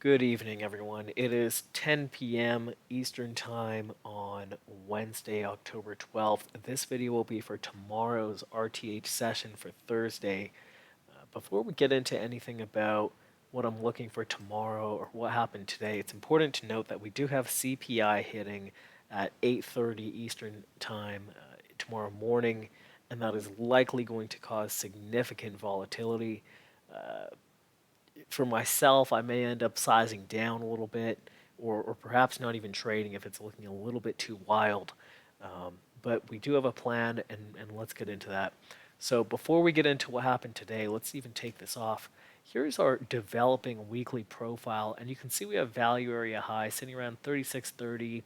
Good evening, everyone. It is 10 p.m. Eastern Time on Wednesday, October 12th. This video will be for tomorrow's RTH session for Thursday. Before we get into anything about what I'm looking for tomorrow or what happened today, it's important to note that we do have CPI hitting at 8:30 Eastern Time tomorrow morning, and that is likely going to cause significant volatility. For myself, I may end up sizing down a little bit, or perhaps not even trading if it's looking a little bit too wild. But we do have a plan, and let's get into that. So before we get into what happened today, let's even take this off. Here's our developing weekly profile, and you can see we have value area high sitting around 36.30,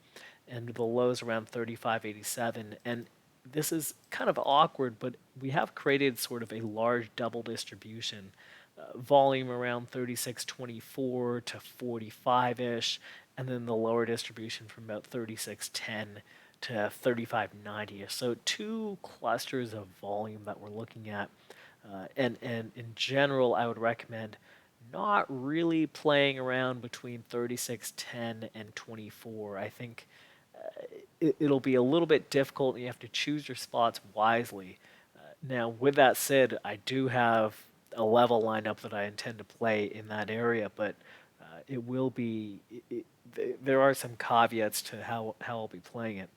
and the lows around 35.87. And this is kind of awkward, but we have created sort of a large double distribution. Volume around 36.24 to 45-ish, and then the lower distribution from about 36.10 to 35.90. So two clusters of volume that we're looking at. And in general, I would recommend not really playing around between 36.10 and 24. I think it'll be a little bit difficult, and you have to choose your spots wisely. Now, with that said, I do have a level lineup that I intend to play in that area, but it will be. There are some caveats to how I'll be playing it.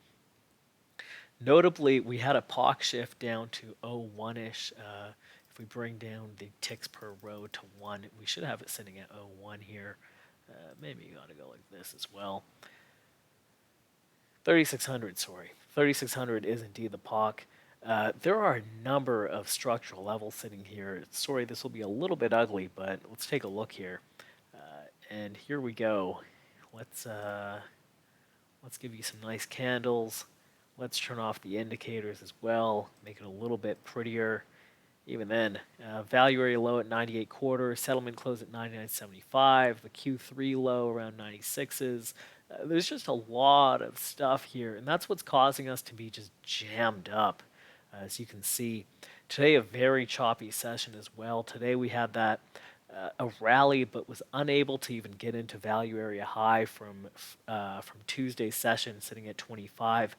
Notably, we had a POC shift down to 01-ish. If we bring down the ticks per row to 1, we should have it sitting at 01 here. Maybe you ought to go like this as well. 3600, sorry. 3600 is indeed the POC. There are a number of structural levels sitting here. Sorry, this will be a little bit ugly, but let's take a look here. And here we go. Let's give you some nice candles. Let's turn off the indicators as well, make it a little bit prettier. Even then, value area low at 98 quarter, settlement close at 99.75, the Q3 low around 96s. There's just a lot of stuff here, and that's what's causing us to be just jammed up. As you can see, today a very choppy session as well. Today we had that a rally, but was unable to even get into value area high from Tuesday's session, sitting at 25.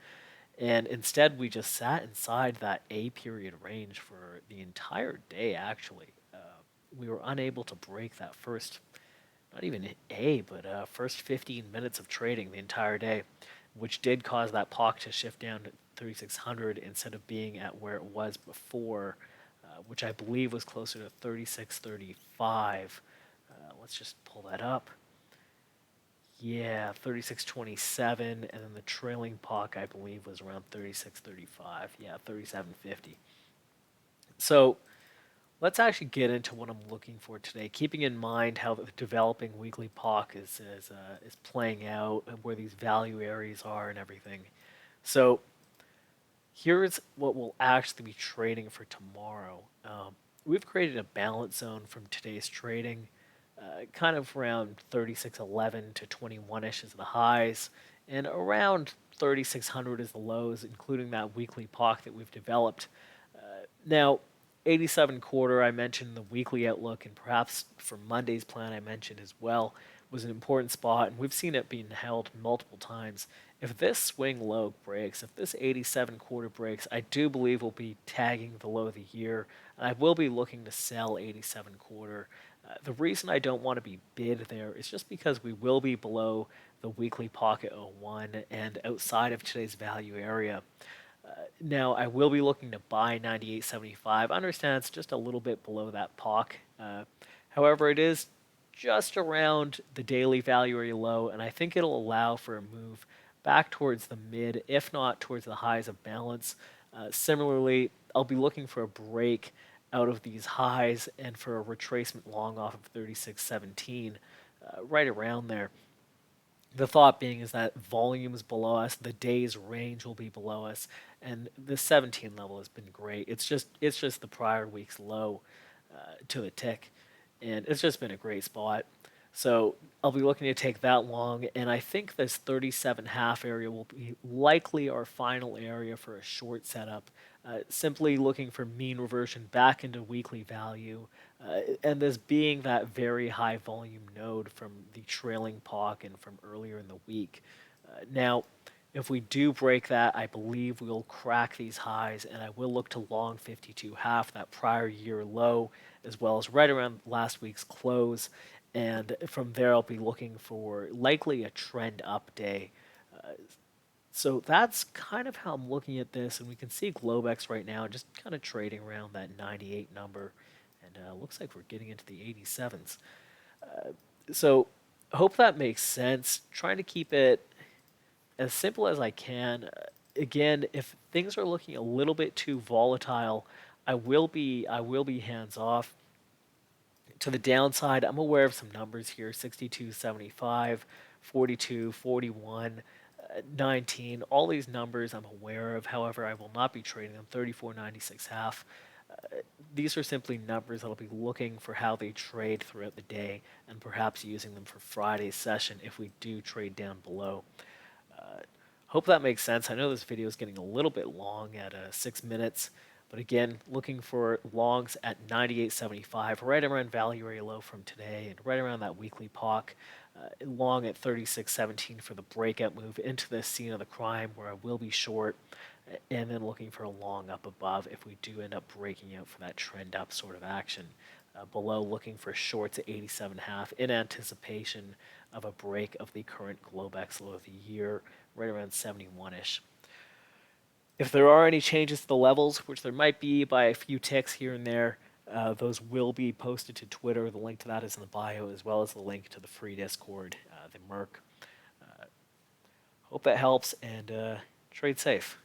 And instead, we just sat inside that A period range for the entire day, actually. We were unable to break that first, not even A, but first 15 minutes of trading the entire day, which did cause that POC to shift down to 3600 instead of being at where it was before, which I believe was closer to 3635. Let's just pull that up. Yeah, 36.27, and then the trailing POC, I believe, was around 36.35. Yeah, 37.50. So let's actually get into what I'm looking for today, keeping in mind how the developing weekly POC is playing out, and where these value areas are and everything. So here's what we'll actually be trading for tomorrow. We've created a balance zone from today's trading. Kind of around 3611 to 21-ish is the highs, and around 3600 is the lows, including that weekly POC that we've developed. Now, 87 quarter, I mentioned the weekly outlook, and perhaps for Monday's plan, I mentioned as well, was an important spot, and we've seen it being held multiple times. If this swing low breaks, if this 87 quarter breaks, I do believe we'll be tagging the low of the year, and I will be looking to sell 87 quarter. The reason I don't want to be bid there is just because we will be below the weekly pocket 01 and outside of today's value area. Now, I will be looking to buy 98.75. I understand it's just a little bit below that POC. However, it is just around the daily value area low, and I think it'll allow for a move back towards the mid, if not towards the highs of balance. Similarly, I'll be looking for a break out of these highs and for a retracement long off of 36.17, right around there. The thought being is that volume is below us, the day's range will be below us, and the 17 level has been great. It's just the prior week's low to the tick, and it's just been a great spot. So I'll be looking to take that long, and I think this 37.5 area will be likely our final area for a short setup. Simply looking for mean reversion back into weekly value, And this being that very high volume node from the trailing POC and from earlier in the week. Now, if we do break that, I believe we'll crack these highs, and I will look to long 52 half, that prior year low, as well as right around last week's close. And from there, I'll be looking for likely a trend up day. So that's kind of how I'm looking at this, and we can see Globex right now just kind of trading around that 98 number, and looks like we're getting into the 87s. So hope that makes sense. Trying to keep it as simple as I can. Again, if things are looking a little bit too volatile, I will be hands off. To the downside, I'm aware of some numbers here: 62.75, 42, 41, 19. All these numbers I'm aware of. However, I will not be trading them. 34.96 half. These are simply numbers that I'll be looking for how they trade throughout the day, and perhaps using them for Friday's session if we do trade down below. Hope that makes sense. I know this video is getting a little bit long at 6 minutes, but again, looking for longs at 98.75, right around value area low from today, and right around that weekly POC. Long at 36.17 for the breakout move into the scene of the crime, where I will be short, and then looking for a long up above if we do end up breaking out for that trend up sort of action. Below, looking for shorts at 87.5 in anticipation of a break of the current Globex low of the year, right around 71-ish. If there are any changes to the levels, which there might be by a few ticks here and there, those will be posted to Twitter. The link to that is in the bio, as well as the link to the free Discord, the Merc. Hope that helps, and trade safe.